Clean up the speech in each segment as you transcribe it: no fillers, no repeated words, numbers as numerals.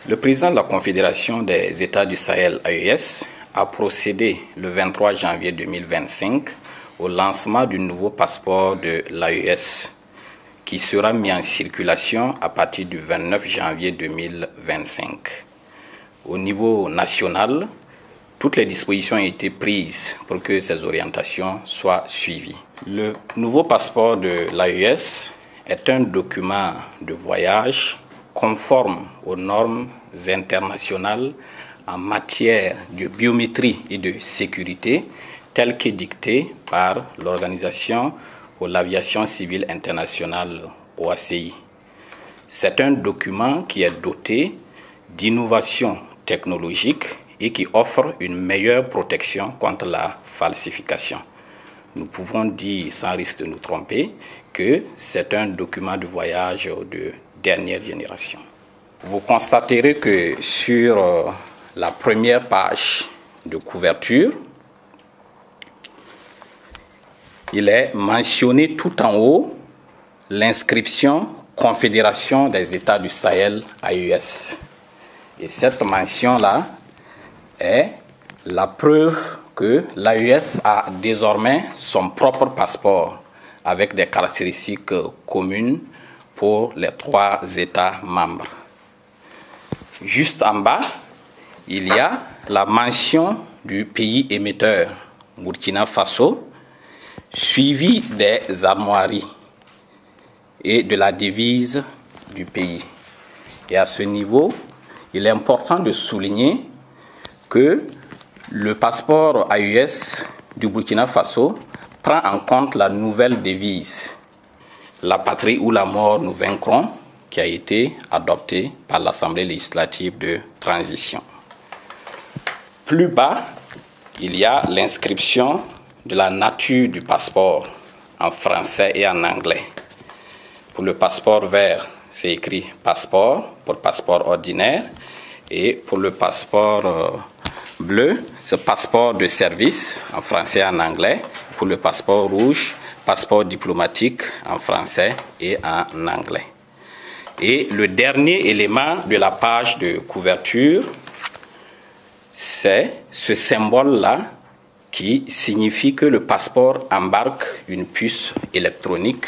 Le président de la Confédération des États du Sahel, AES, a procédé le 23 janvier 2025 au lancement du nouveau passeport de l'AES qui sera mis en circulation à partir du 29 janvier 2025. Au niveau national, toutes les dispositions ont été prises pour que ces orientations soient suivies. Le nouveau passeport de l'AES est un document de voyage conforme aux normes internationales en matière de biométrie et de sécurité telles qu'édictées par l'Organisation pour l'aviation civile internationale OACI. C'est un document qui est doté d'innovations technologiques et qui offre une meilleure protection contre la falsification. Nous pouvons dire, sans risque de nous tromper, que c'est un document de voyage de dernière génération. Vous constaterez que sur la première page de couverture, il est mentionné tout en haut l'inscription Confédération des États du Sahel AES. Et cette mention-là est la preuve que l'AES a désormais son propre passeport avec des caractéristiques communes pour les 3 États membres. Juste en bas, il y a la mention du pays émetteur, Burkina Faso, suivi des armoiries et de la devise du pays. Et à ce niveau, il est important de souligner que le passeport AES du Burkina Faso prend en compte la nouvelle devise « La patrie ou la mort, nous vaincrons » qui a été adoptée par l'Assemblée législative de transition. Plus bas, il y a l'inscription de la nature du passeport en français et en anglais. Pour le passeport vert, c'est écrit « passeport » pour passeport ordinaire et pour le passeport bleu, c'est passeport de service en français et en anglais. Pour le passeport rouge, passeport diplomatique en français et en anglais. Et le dernier élément de la page de couverture, c'est ce symbole-là qui signifie que le passeport embarque une puce électronique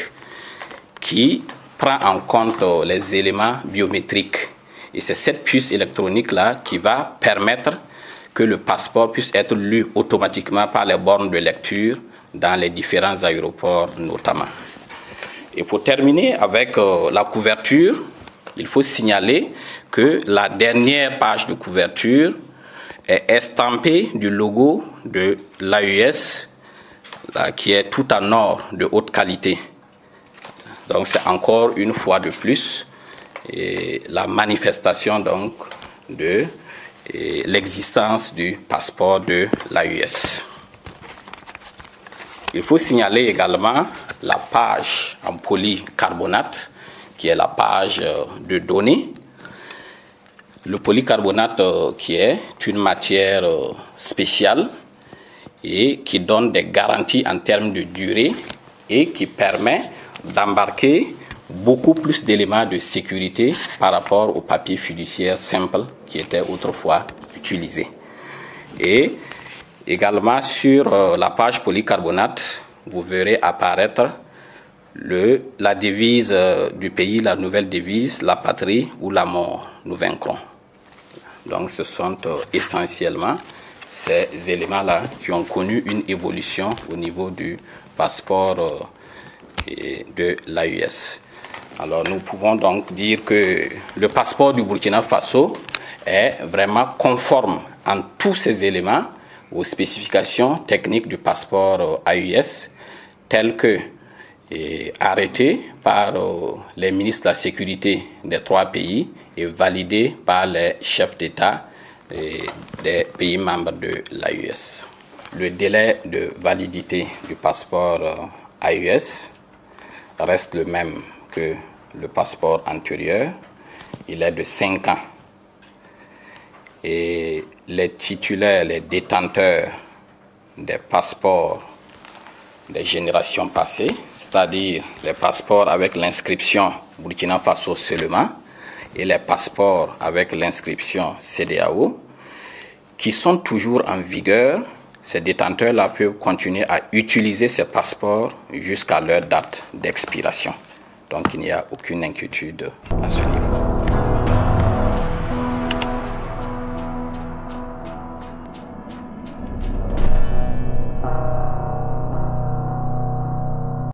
qui prend en compte les éléments biométriques. Et c'est cette puce électronique-là qui va permettre que le passeport puisse être lu automatiquement par les bornes de lecture dans les différents aéroports notamment. Et pour terminer avec la couverture, il faut signaler que la dernière page de couverture est estampée du logo de l'AES qui est tout en or de haute qualité. Donc c'est encore une fois de plus la manifestation donc de l'existence du passeport de l'AES. Il faut signaler également la page en polycarbonate, qui est la page de données. Le polycarbonate qui est une matière spéciale et qui donne des garanties en termes de durée et qui permet d'embarquer beaucoup plus d'éléments de sécurité par rapport au papier fiduciaire simple qui était autrefois utilisé. Et également sur la page polycarbonate, vous verrez apparaître la devise du pays, la nouvelle devise, la patrie ou la mort, nous vaincrons. Donc ce sont essentiellement ces éléments-là qui ont connu une évolution au niveau du passeport de l'AES. Alors nous pouvons donc dire que le passeport du Burkina Faso est vraiment conforme en tous ces éléments aux spécifications techniques du passeport AES telles que arrêté par les ministres de la sécurité des 3 pays et validé par les chefs d'État des pays membres de l'AES. Le délai de validité du passeport AES reste le même que le passeport antérieur. Il est de 5 ans. Et les titulaires, les détenteurs des passeports des générations passées, c'est-à-dire les passeports avec l'inscription Burkina Faso seulement, et les passeports avec l'inscription CEDEAO, qui sont toujours en vigueur, ces détenteurs-là peuvent continuer à utiliser ces passeports jusqu'à leur date d'expiration. Donc il n'y a aucune inquiétude à ce niveau.